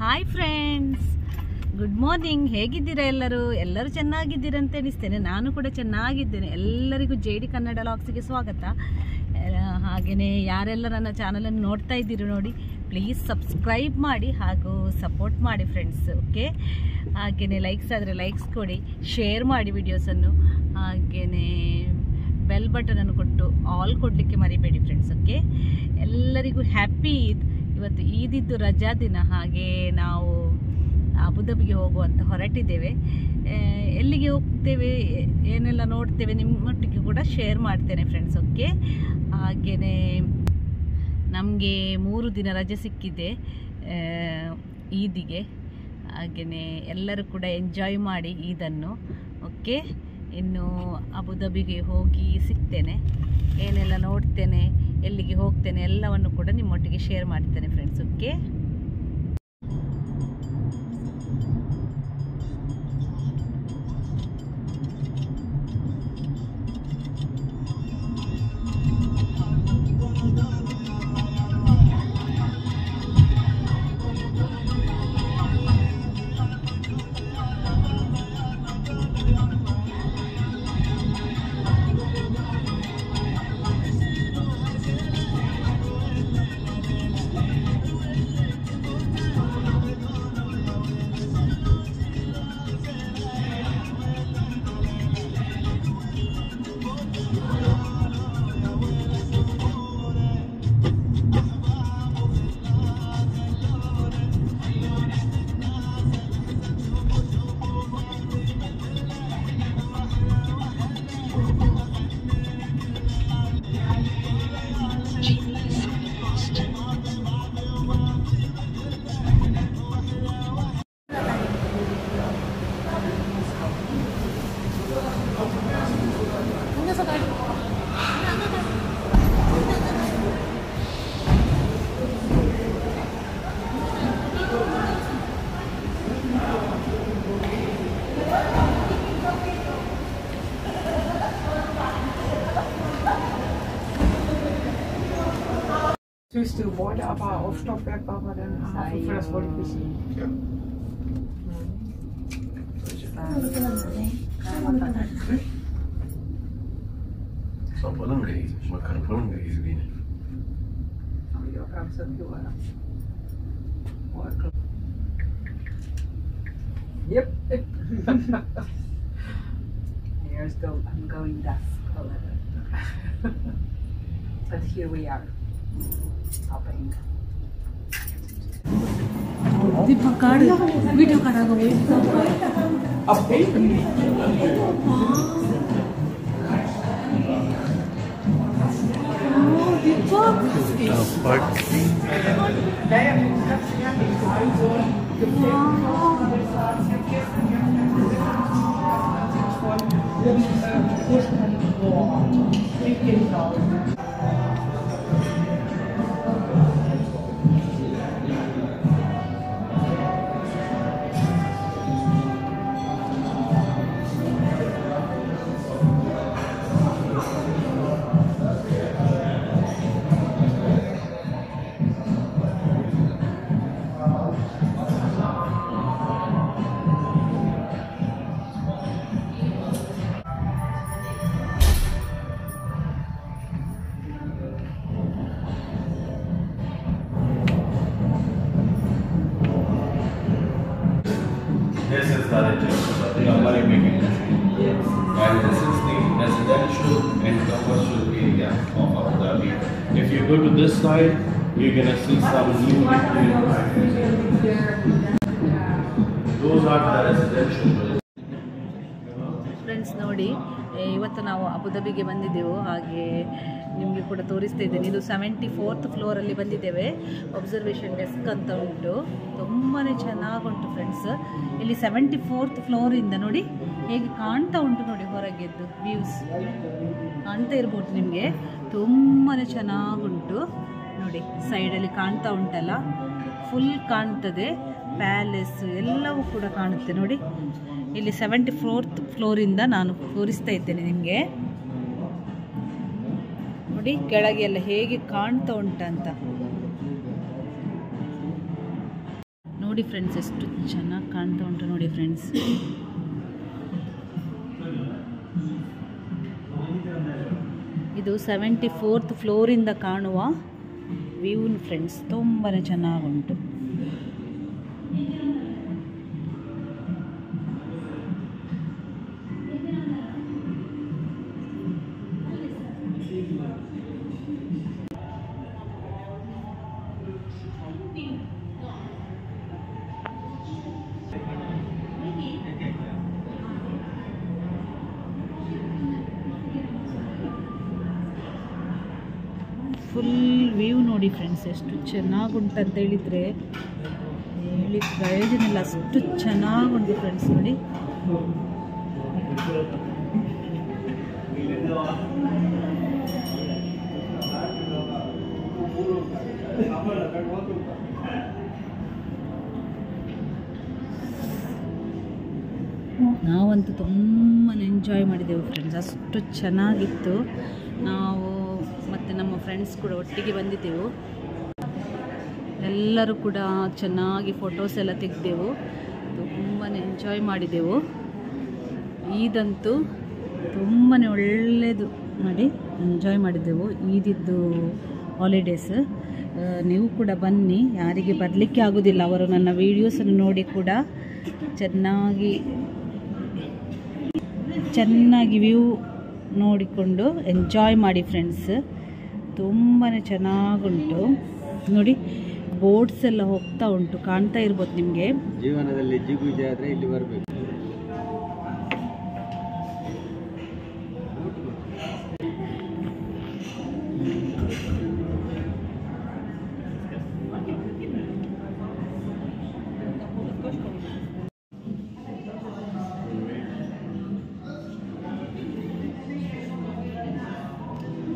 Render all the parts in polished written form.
Hi friends, good morning. ಹೇಗಿದ್ದೀರಾ ಎಲ್ಲರೂ ಚೆನ್ನಾಗಿದ್ದೀರಾ ಅಂತ ಎಣಿಸ್ತೇನೆ. ನಾನು ಕೂಡ ಚೆನ್ನಾಗಿದ್ದೇನೆ. ಎಲ್ಲರಿಗೂ JD ಕನ್ನಡ ವ್ಲಾಗ್ಸ್ಗೆ ಸ್ವಾಗತ. ಹಾಗೆಯೇ ಯಾರೆಲ್ಲ ನನ್ನ ಚಾನಲನ್ನು ನೋಡ್ತಾ ಇದ್ದೀರಿ ನೋಡಿ, ಪ್ಲೀಸ್ ಸಬ್ಸ್ಕ್ರೈಬ್ ಮಾಡಿ ಹಾಗೂ ಸಪೋರ್ಟ್ ಮಾಡಿ ಫ್ರೆಂಡ್ಸ್. ಓಕೆ, ಹಾಗೆಯೇ ಲೈಕ್ಸ್ ಆದರೆ ಲೈಕ್ಸ್ ಕೊಡಿ, ಶೇರ್ ಮಾಡಿ ವಿಡಿಯೋಸನ್ನು, ಹಾಗೆಯೇ ಬೆಲ್ ಬಟನನ್ನು ಕೊಟ್ಟು ಆಲ್ ಕೊಡಲಿಕ್ಕೆ ಮರಿಬೇಡಿ ಫ್ರೆಂಡ್ಸ್. ಓಕೆ, ಎಲ್ಲರಿಗೂ ಹ್ಯಾಪಿ ಈದ್. ಇವತ್ತು ಈದಿದ್ದು ರಜಾ ದಿನ. ಹಾಗೆ ನಾವು ಅಬುದಾಬಿಗೆ ಹೋಗುವಂತ ಹೊರಟಿದ್ದೇವೆ. ಎಲ್ಲಿಗೆ ಹೋಗ್ತೇವೆ, ಏನೆಲ್ಲ ನೋಡ್ತೇವೆ ನಿಮ್ಮೊಟ್ಟಿಗೆ ಕೂಡ ಶೇರ್ ಮಾಡ್ತೇನೆ ಫ್ರೆಂಡ್ಸ್. ಓಕೆ, ಹಾಗೆಯೇ ನಮಗೆ 3 ದಿನ ರಜೆ ಸಿಕ್ಕಿದೆ ಈದಿಗೆ. ಹಾಗೆಯೇ ಎಲ್ಲರೂ ಕೂಡ ಎಂಜಾಯ್ ಮಾಡಿ ಈದನ್ನು. ಓಕೆ, ಇನ್ನು ಅಬುದಾಬಿಗೆ ಹೋಗಿ ಸಿಗ್ತೇನೆ, ಏನೆಲ್ಲ ನೋಡ್ತೇನೆ, ಎಲ್ಲಿಗೆ ಹೋಗ್ತೇನೆ ಎಲ್ಲವನ್ನು ಕೂಡ ನಿಮ್ಮೊಟ್ಟಿಗೆ ಶೇರ್ ಮಾಡ್ತೇನೆ friends. Okay, Dus de woorden aber auf Stockwerk bauen wir dann für das Wollkissen. Ja. Só polonês, uma cara polonês, Vini. Eu acabo de agora. Yep. I'm going that color. But here we are. Hopping. Deepak card video करा दो. This is the residential number making machine. And this is the residential and commercial area of Abu Dhabi. If you go to this side, you're gonna see some new those are the residential buildings. Friends ನೋಡಿ, ಇವತ್ತು ನಾವು ಅಬುದಾಬಿಗೆ ಬಂದಿದ್ದೆವು. ಹಾಗೆ ನಿಮಗೆ ಕೂಡ ತೋರಿಸ್ತಾ ಇದ್ದೇನೆ. ಇದು 74th ಫ್ಲೋರಲ್ಲಿ ಬಂದಿದ್ದೇವೆ. ಅಬ್ಸರ್ವೇಷನ್ ಡೆಸ್ಕ್ ಅಂತ ಉಂಟು, ತುಂಬಾ ಚೆನ್ನಾಗುಂಟು ಫ್ರೆಂಡ್ಸ್. ಇಲ್ಲಿ 74th ಫ್ಲೋರಿಂದ ನೋಡಿ ಹೇಗೆ ಕಾಣ್ತಾ ಉಂಟು ನೋಡಿ, ಹೊರಗೆದ್ದು ವ್ಯೂಸ್ ಕಾಣ್ತಾ ಇರ್ಬೋದು ನಿಮಗೆ. ತುಂಬಾ ಚೆನ್ನಾಗುಂಟು ನೋಡಿ, ಸೈಡಲ್ಲಿ ಕಾಣ್ತಾ ಉಂಟಲ್ಲ, ಫುಲ್ ಕಾಣ್ತದೆ. ಪ್ಯಾಲೇಸ್ ಎಲ್ಲವೂ ಕೂಡ ಕಾಣುತ್ತೆ ನೋಡಿ. ಇಲ್ಲಿ 74th ಫ್ಲೋರಿಂದ ನಾನು ತೋರಿಸ್ತಾ ಇದ್ದೇನೆ ನಿಮಗೆ. ನೋಡಿ ಕೆಳಗೆ ಎಲ್ಲ ಹೇಗೆ ಕಾಣ್ತಾ ಉಂಟಂತ. ನೋಡಿ ಫ್ರೆಂಡ್ಸ್, ಎಷ್ಟು ಚೆನ್ನಾಗಿ ಕಾಣ್ತಾ ಉಂಟು ನೋಡಿ ಫ್ರೆಂಡ್ಸ್. ಇದು 74th ಫ್ಲೋರಿಂದ ಕಾಣುವ ವ್ಯೂ ಫ್ರೆಂಡ್ಸ್. ತುಂಬಾ ಚೆನ್ನಾಗುಂಟು. ಫುಲ್ ವ್ಯೂ ನೋಡಿ ಫ್ರೆಂಡ್ಸ್, ಎಷ್ಟು ಚೆನ್ನಾಗುಂಟಂತ ಹೇಳಿದರೆ ಹೇಳಿ ಪ್ರಯೋಜನ ಇಲ್ಲ, ಅಷ್ಟು ಚೆನ್ನಾಗುಂಟು ಫ್ರೆಂಡ್ಸ್ ನೋಡಿ. ನಾವಂತೂ ತುಂಬಾ ಎಂಜಾಯ್ ಮಾಡಿದೆವು ಫ್ರೆಂಡ್ಸ್, ಅಷ್ಟು ಚೆನ್ನಾಗಿತ್ತು. ನಾವು ಮತ್ತು ನಮ್ಮ ಫ್ರೆಂಡ್ಸ್ ಕೂಡ ಒಟ್ಟಿಗೆ ಬಂದಿದ್ದೆವು. ಎಲ್ಲರೂ ಕೂಡ ಚೆನ್ನಾಗಿ ಫೋಟೋಸ್ ಎಲ್ಲ ತೆಗೆದೆವು, ತುಂಬಾ ಎಂಜಾಯ್ ಮಾಡಿದೆವು. ಈದಂತೂ ತುಂಬಾ ಒಳ್ಳೆಯದು ಮಾಡಿ ಎಂಜಾಯ್ ಮಾಡಿದೆವು ಈದಿದ್ದು ಹಾಲಿಡೇಸ್. ನೀವು ಕೂಡ ಬನ್ನಿ, ಯಾರಿಗೆ ಬರಲಿಕ್ಕೆ ಆಗೋದಿಲ್ಲ ಅವರು ನನ್ನ ವೀಡಿಯೋಸನ್ನು ನೋಡಿ ಕೂಡ ಚೆನ್ನಾಗಿ ವ್ಯೂ ನೋಡಿಕೊಂಡು ಎಂಜಾಯ್ ಮಾಡಿ ಫ್ರೆಂಡ್ಸ್. ತುಂಬಾ ಚೆನ್ನಾಗುಂಟು ನೋಡಿ. ಬೋಟ್ಸ್ ಎಲ್ಲ ಹೋಗ್ತಾ ಉಂಟು, ಕಾಣ್ತಾ ಇರ್ಬೋದು ನಿಮಗೆ. ಜೀವನದಲ್ಲಿ ಜಿಗುಜಿ ಆದರೆ ಇಲ್ಲಿ ಬರಬೇಕು.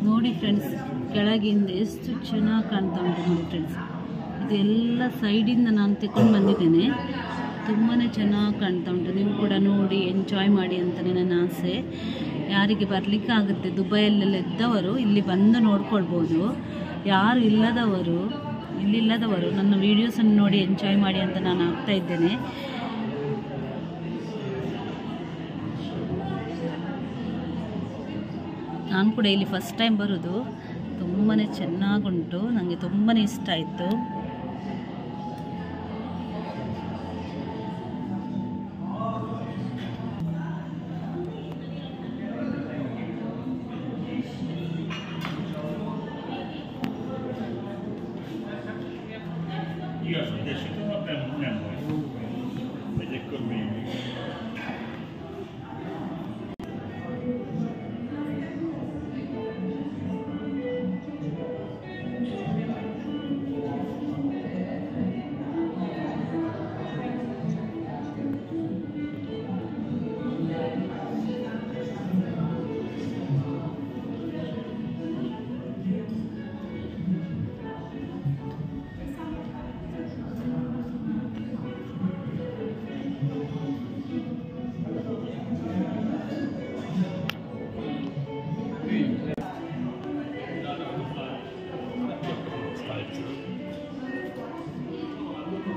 ನೋಡಿ ಫ್ರೆಂಡ್ಸ್, ಕೆಳಗಿಂದ ಎಷ್ಟು ಚೆನ್ನಾಗಿ ಕಾಣ್ತಾ ಉಂಟು ನೋಡಿ ಫ್ರೆಂಡ್ಸ್. ಇದೆಲ್ಲ ಸೈಡಿಂದ ನಾನು ತಗೊಂಡು ಬಂದಿದ್ದೇನೆ, ತುಂಬಾ ಚೆನ್ನಾಗಿ ಕಾಣ್ತಾ ಉಂಟು. ನೀವು ಕೂಡ ನೋಡಿ ಎಂಜಾಯ್ ಮಾಡಿ ಅಂತಲೇ ನನ್ನ ಆಸೆ. ಯಾರಿಗೆ ಬರಲಿಕ್ಕೆ ಆಗುತ್ತೆ, ದುಬೈಯಲ್ಲೆಲ್ಲ ಇದ್ದವರು ಇಲ್ಲಿ ಬಂದು ನೋಡ್ಕೊಳ್ಬೋದು. ಯಾರು ಇಲ್ಲಿಲ್ಲದವರು ನನ್ನ ವೀಡಿಯೋಸನ್ನು ನೋಡಿ ಎಂಜಾಯ್ ಮಾಡಿ ಅಂತ ನಾನು ಆಗ್ತಾ ಇದ್ದೇನೆ. ನಾನು ಕೂಡ ಇಲ್ಲಿ ಫಸ್ಟ್ ಟೈಮ್ ಬರೋದು. ತುಂಬಾ ಚೆನ್ನಾಗುಂಟು, ನನಗೆ ತುಂಬಾ ಇಷ್ಟ ಆಯಿತು. Io sono desciuto ma per non ed è con me.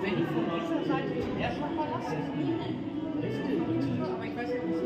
Welche von dieser Seite ist er schon verlassen? Aber ich weiß nicht, was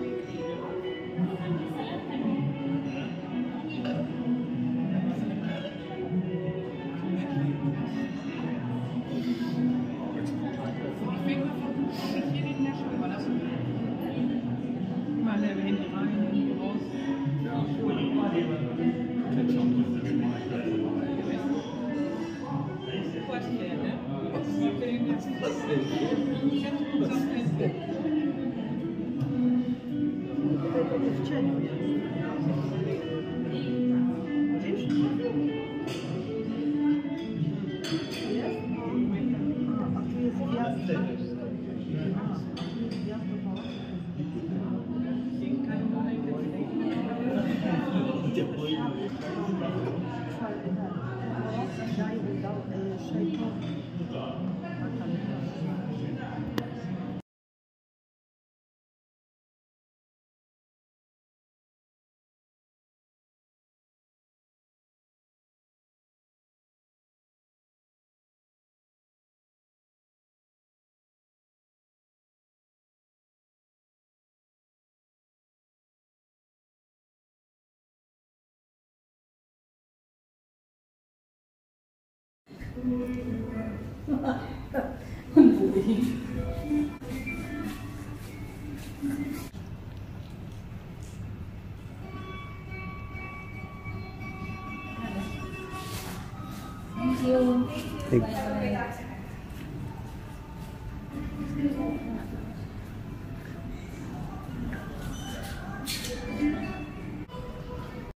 Thank you.